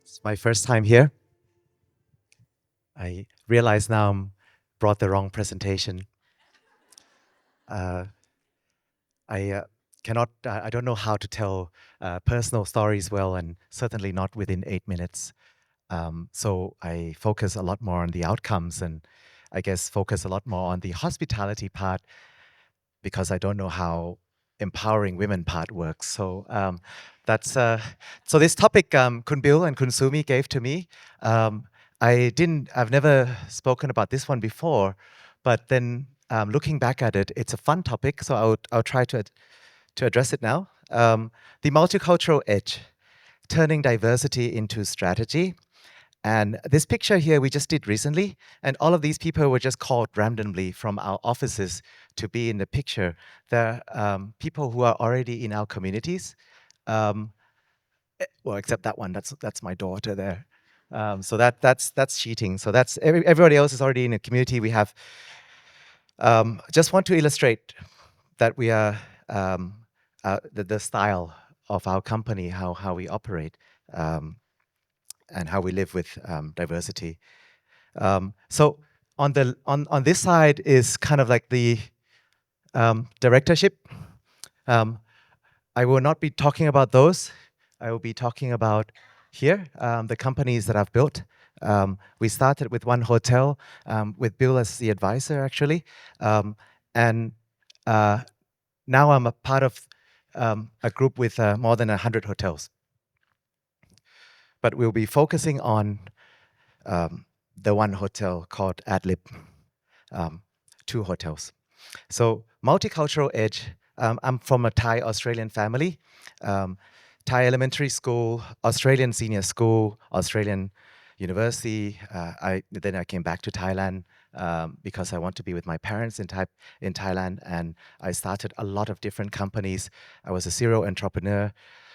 It's my first time here. I realize now I'm brought the wrong presentation. Uh, I cannot, I don't know how to tell personal stories well, and certainly not within 8 minutes. So I focus a lot more on the outcomes and I guess focus a lot more on the hospitality part because I don't know how empowering women part works. So that's so this topic Kun Bill and Kun Sumi gave to me. Um, I've never spoken about this one before, but then looking back at it, it's a fun topic. So I'll try to address it now. The multicultural edge, turning diversity into strategy. And this picture here we just did recently, and all of these people were just called randomly from our offices to be in the picture. They're people who are already in our communities. Um, well, except that one. That's my daughter there. So that's cheating. So that's everybody else is already in a community. We have. Just want to illustrate that we are the style of our company, how we operate. And how we live with diversity. So on this side is kind of like the directorship. Um, I will not be talking about those. I will be talking about here the companies that I've built. We started with one hotel with Bill as the advisor, actually, and now I'm a part of a group with more than 100 hotels. But we'll be focusing on the one hotel called Adlib, 2 hotels. So multicultural edge. I'm from a Thai Australian family. Thai elementary school, Australian senior school, Australian university. Then I came back to Thailand because I want to be with my parents in Thailand, and I started a lot of different companies. I was a serial entrepreneur.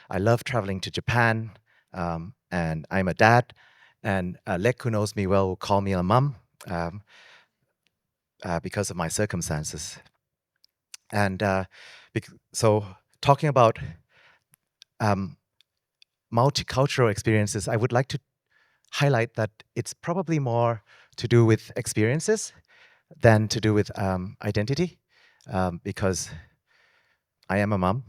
I love traveling to Japan, and I'm a dad. And Lek, who knows me well, will call me a mum because of my circumstances. And so, talking about multicultural experiences, I would like to highlight that it's probably more to do with experiences than to do with identity, because I am a mom,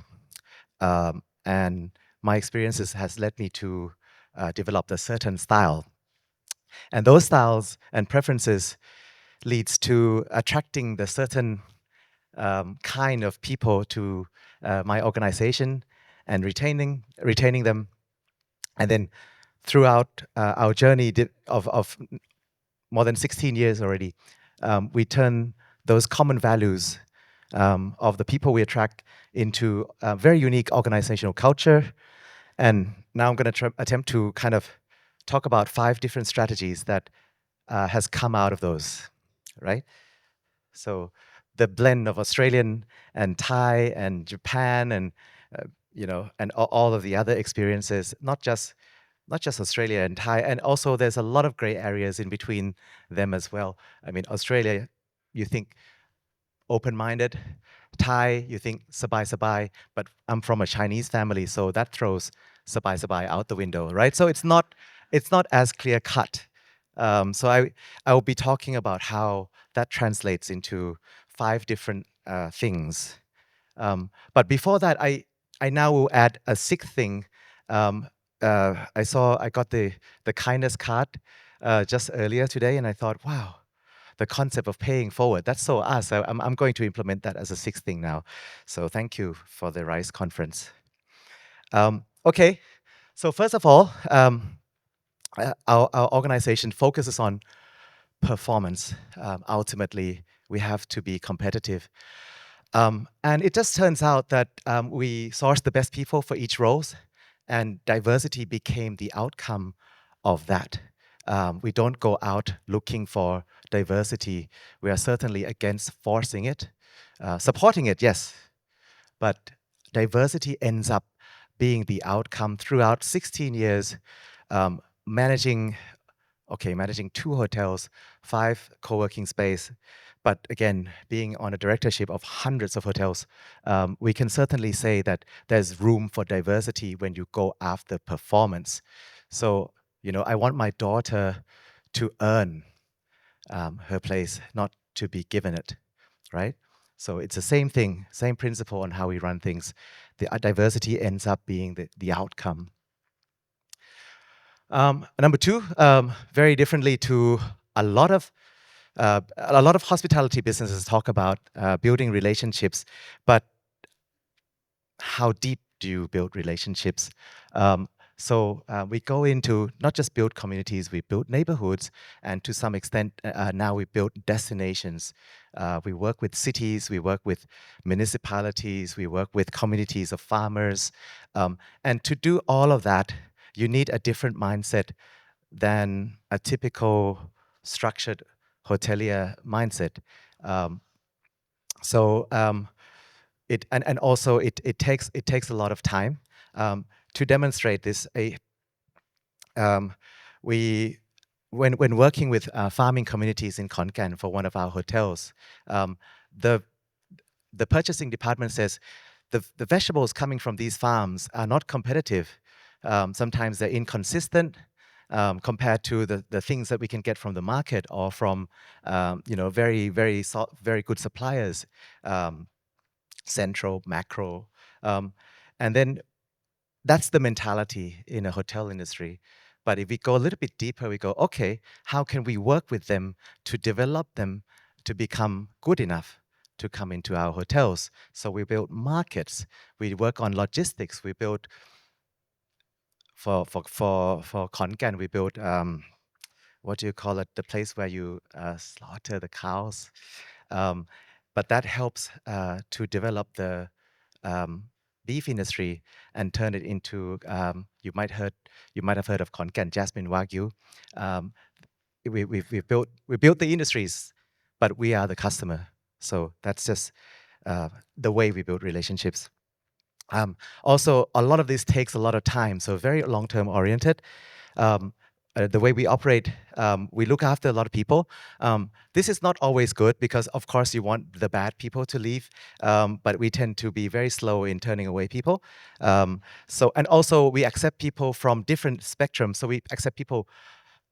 and my experiences has led me to develop a certain style, and those styles and preferences leads to attracting the certain kind of people to my organization and retaining them, and then throughout our journey of more than 16 years already, we turn those common values of the people we attract into a very unique organizational culture. And now I'm going to attempt to kind of talk about 5 different strategies that has come out of those, right? So the blend of Australian and Thai and Japan and and all of the other experiences, not just Australia and Thai, and also there's a lot of gray areas in between them as well. I mean, Australia, you think open-minded. Thai, you think sabai sabai, but I'm from a Chinese family, so that throws sabai sabai out the window, right? So it's not as clear cut. So I will be talking about how that translates into 5 different things. But before that, I now will add a 6th thing. I got the kindness card just earlier today, and I thought, wow, the concept of paying forward, that's so us. I'm going to implement that as a 6th thing now. So thank you for the RISE conference. Okay, so first of all, our organization focuses on performance. Ultimately, we have to be competitive. And it just turns out that we source the best people for each roles, and diversity became the outcome of that. We don't go out looking for diversity. We are certainly against forcing it. Supporting it, yes, but diversity ends up being the outcome throughout 16 years, managing 2 hotels, 5 co-working space, But again, being on a directorship of hundreds of hotels, we can certainly say that there's room for diversity when you go after performance. So, I want my daughter to earn her place, not to be given it, right? So it's the same thing, same principle on how we run things. The diversity ends up being the outcome. Number two, very differently to a lot of hospitality businesses talk about building relationships, but how deep do you build relationships? So we go into not just build communities, we build neighborhoods, and to some extent now we build destinations. We work with cities, we work with municipalities, we work with communities of farmers. And to do all of that, you need a different mindset than a typical structured hotelier mindset. Um, so and also it takes a lot of time to demonstrate this. Um, we when working with farming communities in Khon Kaen for one of our hotels, the the purchasing department says the vegetables coming from these farms are not competitive. Sometimes they're inconsistent compared to the things that we can get from the market or from very good suppliers, central, macro, um, and then that's the mentality in a hotel industry. But if we go a little bit deeper, we go, okay, how can we work with them to develop them to become good enough to come into our hotels? So we build markets, we work on logistics, we build for Khon Kaen, we build what do you call it? The place where you slaughter the cows. Um, but that helps to develop the um, beef industry and turn it into you might have heard of Khon Kaen Jasmine Wagyu. Um, we built the industries, but we are the customer. So that's just the way we build relationships. Also, a lot of this takes a lot of time, so very long-term oriented. Um, the way we operate, we look after a lot of people. This is not always good because, of course, you want the bad people to leave, but we tend to be very slow in turning away people. And also we accept people from different spectrums. So we accept people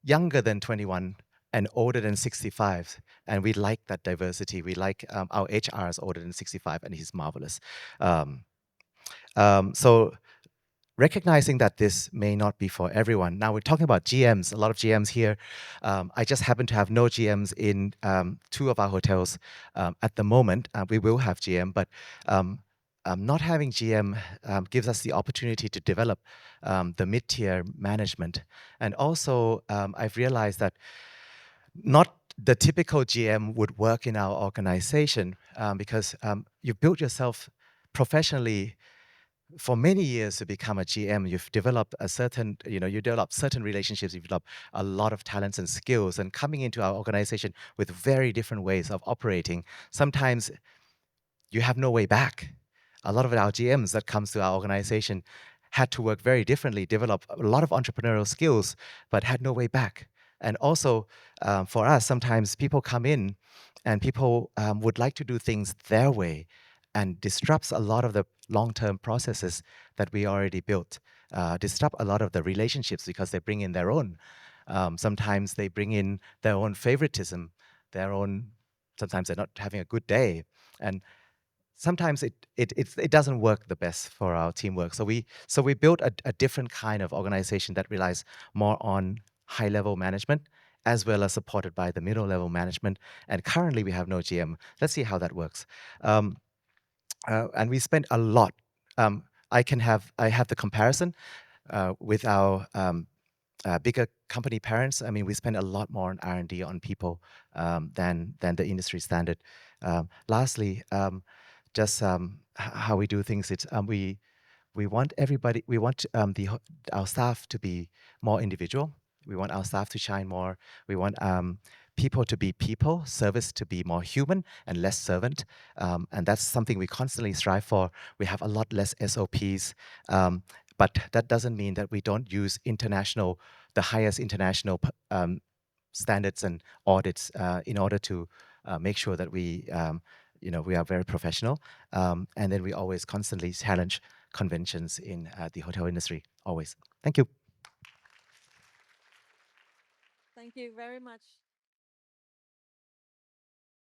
younger than 21 and older than 65, and we like that diversity. We like our HR is older than 65, and he's marvelous. Um, so recognizing that this may not be for everyone. Now we're talking about GMs, a lot of GMs here. I just happen to have no GMs in two of our hotels at the moment. We will have GM, but not having GM gives us the opportunity to develop the mid-tier management. And also, I've realized that not the typical GM would work in our organization because you built yourself professionally for many years to become a GM. You've developed you develop certain relationships, you develop a lot of talents and skills, and coming into our organization with very different ways of operating, sometimes you have no way back. A lot of our GMs that comes to our organization had to work very differently, develop a lot of entrepreneurial skills, but had no way back. And also, for us, sometimes people come in and people would like to do things their way and disrupts a lot of the long-term processes that we already built, disrupt a lot of the relationships because they bring in their own. Sometimes they bring in their own favoritism, sometimes they're not having a good day. And sometimes it doesn't work the best for our teamwork. So we built a different kind of organization that relies more on high level management as well as supported by the middle level management. And currently we have no GM. Let's see how that works. And we spent a lot. I have the comparison with our bigger company parents. I mean, we spend a lot more on R&D on people than the industry standard. Lastly, just how we do things. We want everybody. We want our staff to be more individual. We want our staff to shine more. We want people to be people, service to be more human and less servant. And that's something we constantly strive for. We have a lot less SOPs, but that doesn't mean that we don't use the highest international standards and audits in order to make sure that we are very professional, and then we always constantly challenge conventions in the hotel industry. Always. Thank you. Thank you very much.